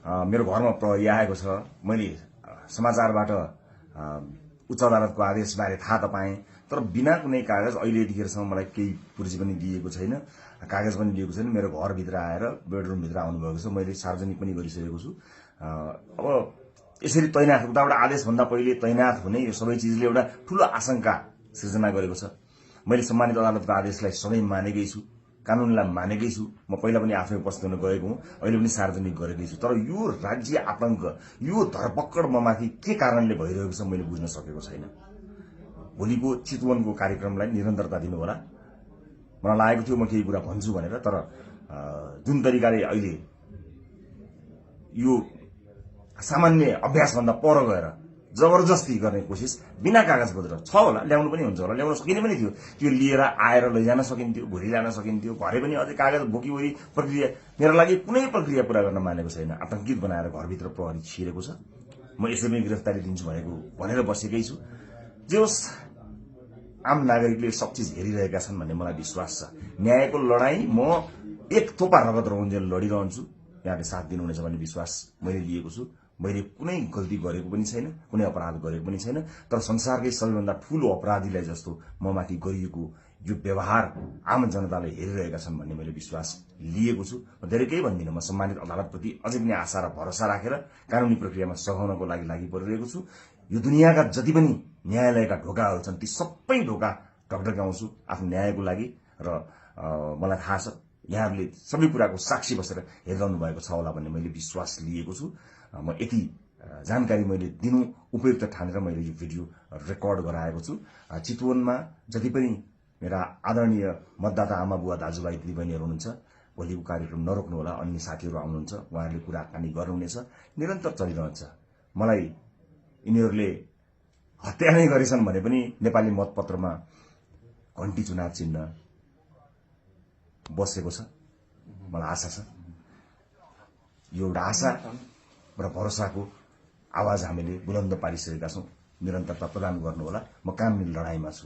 मेरो घरमा प्रहरी आएको छ, मैले समाचारबाट उच्च अदालतको आदेशबारे थाहा त पाएँ, तर बिना कुनै कागज अहिले यतिखेरसम्म मलाई केही पुर्जी पनि दिएको छैन, कागज पनि दिएको छैन। मेरो घरभित्र आएर बेडरुमभित्र आउनुभएको छ, मैले सार्वजनिक पनि गरिसकेको छु। अब यसरी तैनाथ उताबाट आदेशभन्दा पहिले तैनाथ हुने यो सबै चिजले एउटा ठूलो आशंका सृजना गरेको छ। मैले सम्मानित अदालतको आदेशलाई सधैँ मानेकै छु, कानूनलाई मानेकै छु। म पहिला पनि आफै उपस्थित हुन गएको हुँ, अहिले पनि सार्वजनिक गरेकै छु। तर यो राज्य आतंक, यो धरपकड ममाथि के कारणले भइरहेको छ मैले बुझ्न सकेको छैन। भोलिको चितवनको कार्यक्रमलाई निरन्तरता दिनु होला। मलाई लागेको थियो म केही कुरा भन्छु भनेर, तर जुन तरिकाले अहिले यो सामान्य अभ्यासभन्दा पर गएर जबरजस्ती गर्ने कोसिस बिना कागज पत्र छ होला, ल्याउनु पनि हुन्छ होला, ल्याउन सकिने पनि थियो। त्यो लिएर आएर लैजान सकिन्थ्यो, भोलि ल्याउन सकिन्थ्यो। भरे पनि अझै कागज बोकीवरी प्रक्रिया मेरो लागि कुनै प्रक्रिया पूरा गर्न मानेको छैन। आतंकित बनाएर घरभित्र प्रहरी छिरेको छ। म यसै पनि गिरफ्तारी दिन्छु भनेर बसेकै छु। जे होस्, आम नागरिकले सब चिज हेरिरहेका छन् भन्ने मलाई विश्वास छ। न्यायको लडाईँ म एक थोपा रगत रहुन्जेल लडिरहन्छु। यहाँले साथ दिनुहुनेछ भन्ने विश्वास मैले लिएको छु। मैले कुनै गल्ती गरेको पनि छैन, कुनै अपराध गरेको पनि छैन, तर संसारकै सबैभन्दा ठूलो अपराधीलाई जस्तो ममाथि गरिएको यो व्यवहार आम जनताले हेरिरहेका छन् भन्ने मैले विश्वास लिएको छु। म धेरै केही भन्दिनँ। म सम्मानित अदालतप्रति अझै पनि आशा र भरोसा राखेर कानूनी प्रक्रियामा सघाउनको लागि परिरहेको छु। यो दुनियाँका जति पनि न्यायालयका ढोकाहरू छन् ती सबै ढोका ढकढक्याउँछु आफ्नो न्यायको लागि। र मलाई थाहा छ यहाँहरूले सबै कुराको साक्षी बसेर हेरिरहनु भएको छ होला भन्ने मैले विश्वास लिएको छु। म यति जानकारी मैले दिनु उपयुक्त ठानेर मैले यो भिडियो रेकर्ड गराएको छु। चितवनमा जति पनि मेरा आदरणीय मतदाता आमा बुवा दाजुभाइ दिदीबहिनीहरू हुनुहुन्छ, भोलिको कार्यक्रम नरोक्नु होला। अन्य साथीहरू आउनुहुन्छ, उहाँहरूले कुराकानी गर्नुहुनेछ, निरन्तर चलिरहन्छ। मलाई यिनीहरूले हत्या नै गरेछन् भने पनि नेपाली मतपत्रमा घण्टी चुनाव चिन्ह बसेको छ। मलाई आशा छ यो एउटा आशा र भरोसाको आवाज हामीले बुलन्द पारिसकेका छौँ। निरन्तरता प्रदान गर्नुहोला। म कानुनी लडाईँमा छु।